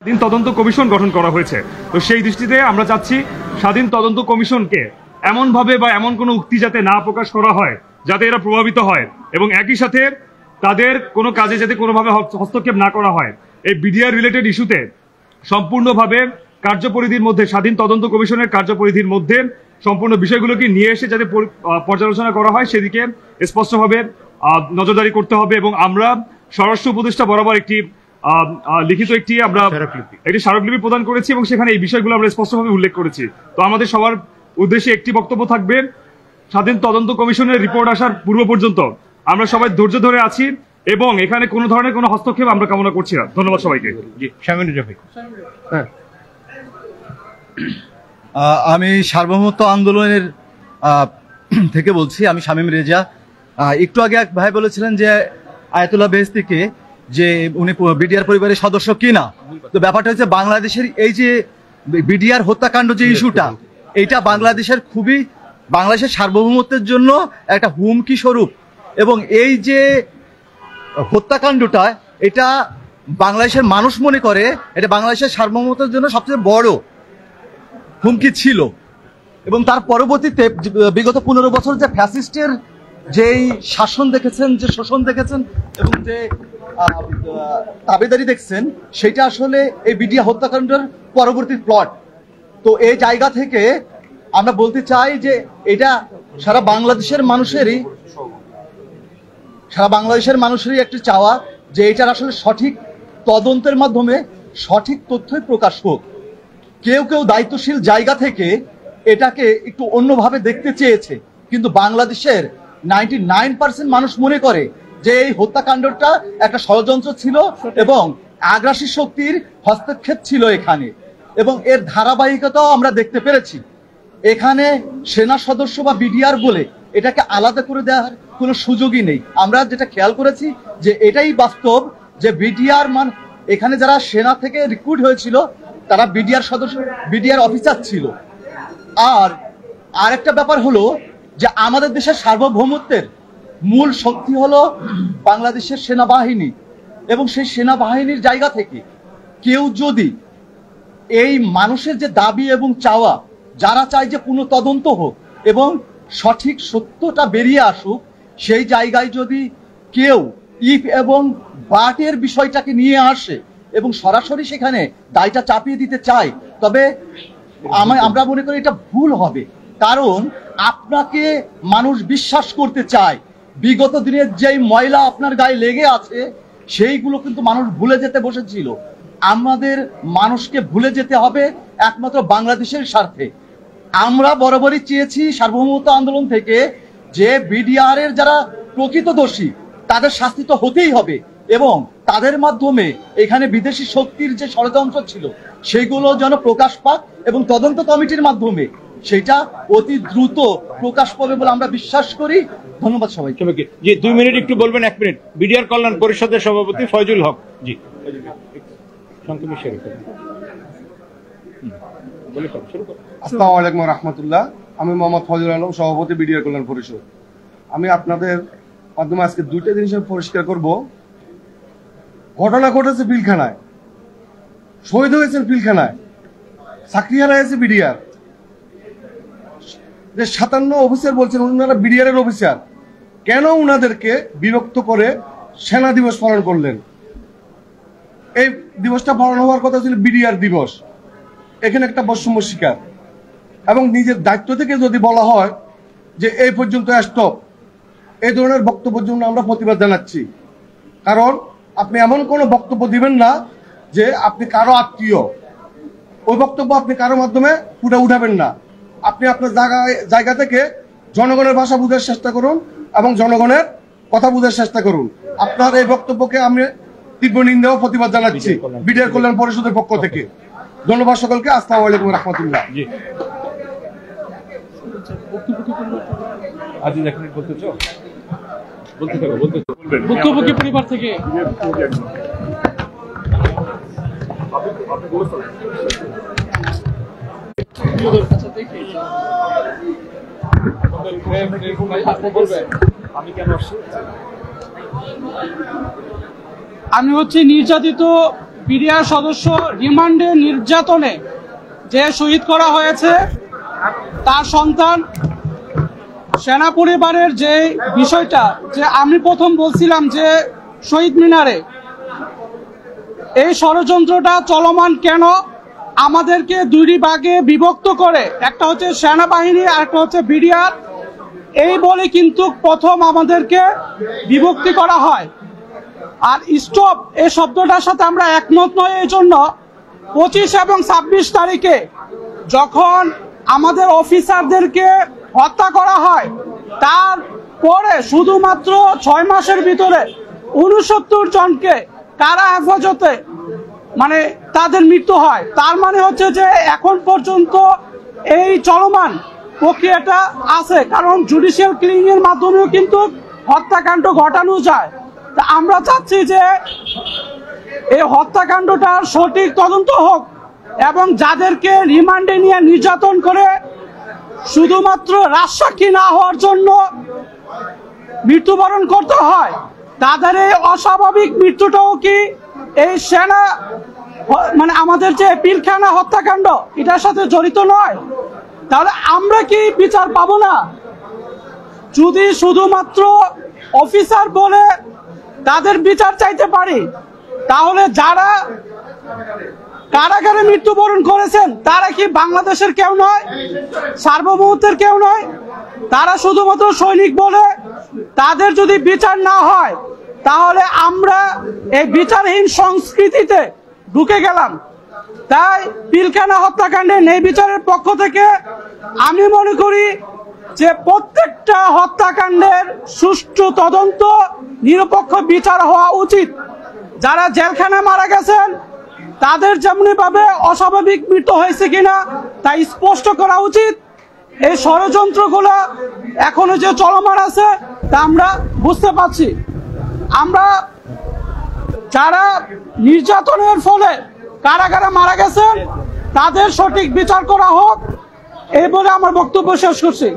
স্বাধীন তদন্ত কমিশন গঠন করা হয়েছে। তো সেই দৃষ্টিতে আমরা চাচ্ছি স্বাধীন তদন্ত কমিশনকে এমনভাবে বা এমন কোনো উক্তি যাতে না প্রকাশ করা হয় যাতে এরা প্রভাবিত হয়, এবং একই সাথে তাদের কোনো কাজে যাতে কোনোভাবে হস্তক্ষেপ না করা হয়। এই বিডিআর রিলেটেড ইস্যুতে সম্পূর্ণভাবে কার্যপরিধির মধ্যে, স্বাধীন তদন্ত কমিশনের কার্যপরিধির মধ্যে সম্পূর্ণ বিষয়গুলোকে নিয়ে এসে যাতে পর্যালোচনা করা হয় সেদিকে স্পষ্টভাবে নজরদারি করতে হবে। এবং আমরা স্বরাষ্ট্র উপদেষ্টা বরাবর একটি লিখিত একটি স্মারকলিপি প্রদান করেছি এবং সেখানে এই বিষয়গুলো আমরা স্পষ্টভাবে উল্লেখ করেছি। তো আমাদের সবার উদ্দেশ্যে একটি বক্তব্য থাকবে, স্বাধীন তদন্ত কমিশনের রিপোর্ট আসার পূর্ব পর্যন্ত আমরা সবাই ধৈর্য ধরে আছি এবং এখানে কোনো ধরনের কোনো হস্তক্ষেপ আমরা কামনা করছি না। ধন্যবাদ সবাইকে। আমি সার্বভৌমত্ব আন্দোলনের থেকে বলছি, আমি শামীম রেজা। একটু আগে এক ভাই বলেছিলেন যে আয়াতুল্লাহ বেহেশতিকে যে উনি বিডিআর পরিবারের সদস্য কিনা। তো ব্যাপারটা হচ্ছে বাংলাদেশের এই যে বিডিআর হত্যাকাণ্ড যে ইস্যুটা, এইটা বাংলাদেশের সার্বভৌমত্বের জন্য একটা হুমকি স্বরূপ। এবং এই যে হত্যাকাণ্ডটা, এটা বাংলাদেশের মানুষ মনে করে এটা বাংলাদেশের সার্বভৌমত্বের জন্য সবচেয়ে বড় হুমকি ছিল। এবং তার পরবর্তীতে বিগত 15 বছর যে ফ্যাসিস্টের যেই শাসন দেখেছেন, যে শোষণ দেখেছেন এবং যে দাবিদারি দেখছেন, সেটা আসলে এই বিডিআর হত্যাকাণ্ডের পরবর্তী প্লট। তো এই জায়গা থেকে আমরা বলতে চাই যে এটা সারা বাংলাদেশের মানুষেরই একটি চাওয়া যে এটার আসলে সঠিক তদন্তের মাধ্যমে সঠিক তথ্যই প্রকাশ হোক। কেউ কেউ দায়িত্বশীল জায়গা থেকে এটাকে একটু অন্যভাবে দেখতে চেয়েছে, কিন্তু বাংলাদেশের 99% মানুষ মনে করে যে এই হত্যাকাণ্ডটা একটা ষড়যন্ত্র ছিল এবং আগ্রাসী শক্তির হস্তক্ষেপ ছিল এখানে। এবং এর ধারাবাহিকতাও আমরা দেখতে পেরেছি। এখানে সেনা সদস্য বা বিডিআর বলে এটাকে আলাদা করে দেওয়ার কোনো সুযোগই নেই। আমরা যেটা খেয়াল করেছি যে এটাই বাস্তব যে বিডিআর এখানে যারা সেনা থেকে রিক্রুট হয়েছিল তারা বিডিআর সদস্য, বিডিআর অফিসার ছিল। আর আরেকটা ব্যাপার হলো যে আমাদের দেশের সার্বভৌমত্বের মূল শক্তি হলো বাংলাদেশের সেনাবাহিনী, এবং সেই সেনাবাহিনীর জায়গা থেকে কেউ যদি এই মানুষের যে দাবি এবং চাওয়া, যারা চায় যে পুনঃ তদন্ত হোক এবং সঠিক সত্যটা বেরিয়ে আসুক, সেই জায়গায় যদি কেউ ইফ এবং বাটের বিষয়টাকে নিয়ে আসে এবং সরাসরি সেখানে দায়টা চাপিয়ে দিতে চায়, তবে আমরা মনে করি এটা ভুল হবে। কারণ আপনাকে মানুষ বিশ্বাস করতে চায়, বিগত দিনের যেই ময়লা আপনার গায়ে লেগে আছে সেইগুলো কিন্তু মানুষ ভুলে যেতে বসেছিল। আমাদের মানুষকে ভুলে যেতে হবে একমাত্র বাংলাদেশের স্বার্থে। আমরা বরাবরই চেয়েছি সার্বভৌমত্ব আন্দোলন থেকে যে বিডিআর এর যারা প্রকৃত দোষী তাদের শাস্তি তো হতেই হবে, এবং তাদের মাধ্যমে এখানে বিদেশি শক্তির যে ষড়যন্ত্র ছিল সেইগুলো যেন প্রকাশ পাক এবং তদন্ত কমিটির মাধ্যমে সেটা অতি দ্রুত প্রকাশ পাবে বলে আমরা বিশ্বাস করি। ধন্যবাদ সবাইকে। জি, 2 মিনিট একটু বলবেন। 1 মিনিট। বিডিআর কল্যাণ পরিষদের সভাপতি ফয়জুল হক। জি, আসসালামু আলাইকুম ওয়া রাহমাতুল্লাহ। আমি মোহাম্মদ ফয়জুল আলম, সভাপতি বিডিআর কল্যাণ পরিষদ। আমি আপনাদের মাধ্যমে আজকে 2টা জিনিস পরিষ্কার করব। ঘটনা ঘটেছে পিলখানায়, শহীদ হয়েছেন পিলখানায়, চাকরি হারাইছে বিডিআর। যে 57 অফিসার বলছেন ওনারা বিডিআর এর অফিসার, কেন উনাদেরকে বিরক্ত করে সেনা দিবস পালন করলেন? এই দিবসটা পালন হওয়ার কথা ছিল বিডিআর দিবস। এখানে একটা বৈষম্য শিকার, এবং নিজের দায়িত্ব থেকে যদি বলা হয় যে এই পর্যন্ত স্টপ, এই ধরনের বক্তব্যের জন্য আমরা প্রতিবাদ জানাচ্ছি। কারণ আপনি এমন কোনো বক্তব্য দিবেন না যে আপনি কারো আত্মীয়, ওই বক্তব্য আপনি কারো মাধ্যমে উঠাবেন না। আপনি আপনার জায়গা থেকে জনগণের ভাষা বোঝার চেষ্টা করুন এবং জনগণের কথা বোঝার চেষ্টা করুন। আপনার এই বক্তব্যকে আমি তীব্র নিন্দা ও প্রতিবাদ জানাচ্ছি বিডিআর কল্যাণ পরিষদের পক্ষ থেকে। ধন্যবাদ সকলকে। আসসালামু আলাইকুম ওয়া রাহমাতুল্লাহ। ভুক্তভোগী পরিবার থেকে আমি হচ্ছে নির্যাতিত বিডিআর সদস্য রিমান্ডে নির্যাতনে যে শহীদ করা হয়েছে তার সন্তান সেনা পরিবারের যে বিষয়টা, যে আমি প্রথম বলছিলাম যে শহীদ মিনারে এই ষড়যন্ত্রটা চলমান কেন, আমাদেরকে দুই ভাগে বিভক্ত করে, একটা হচ্ছে সেনাবাহিনী আর একটা হচ্ছে বিডিআর, এই বলে কিন্তু প্রথম আমাদেরকে বিভক্তি করা হয়। আর স্টপ এই শব্দটার সাথে আমরা একমত নয়। এই জন্য 25 এবং 26 তারিখে যখন আমাদের অফিসারদেরকে হত্যা করা হয়, তারপরে শুধুমাত্র 6 মাসের ভিতরে 69 জনকে কারা হেফাজতে মানে তাদের মৃত্যু হয়। তার মানে হচ্ছে যে এখন পর্যন্ত এই চলমান প্রক্রিয়াটা আছে, কারণ জুডিশিয়াল ক্লিনিং এর মাধ্যমেও কিন্তু হত্যাকাণ্ড ঘটানো যায়। তা আমরা চাচ্ছি যে এই হত্যাকাণ্ডটার সঠিক তদন্ত হোক এবং যাদেরকে রিমান্ডে নিয়ে নির্যাতন করে শুধুমাত্র রাজসাক্ষী না হওয়ার জন্য মৃত্যুবরণ করতে হয়, তাদের এই অস্বাভাবিক মৃত্যুটাও কি এই সেনা মানে আমাদের যে পিলখানা হত্যাকাণ্ড এটার সাথে জড়িত নয়? তাহলে আমরা কি বিচার পাবো না? যদি শুধুমাত্র অফিসার বলে তাদের বিচার চাইতে পারি, তাহলে যারা কারাগারে মৃত্যুবরণ করেছেন তারা কি বাংলাদেশের কেউ নয়, সার্বভৌমত্বের কেউ নয়? তারা শুধুমাত্র সৈনিক বলে তাদের যদি বিচার না হয়, তাহলে আমরা এই বিচারহীন সংস্কৃতিতে ঢুকে গেলাম। তাই পিলখানা হত্যাকাণ্ডে ন্যায় বিচারের পক্ষ থেকে আমি মনে করি যে প্রত্যেকটা হত্যাকাণ্ডের সুষ্ঠু তদন্ত, নিরপেক্ষ বিচার হওয়া উচিত। যারা জেলখানায় মারা গেছেন তাদের যেমনি ভাবে অস্বাভাবিক মৃত্যু হয়েছে কিনা তা স্পষ্ট করা উচিত। এই ষড়যন্ত্রগুলো এখনো যে চলমান আছে তা আমরা বুঝতে পারছি। আমরা যারা নির্যাতনের ফলে কারাগারে মারা গেছেন তাদের সঠিক বিচার করা হোক, এই বলে আমার বক্তব্য শেষ করছি।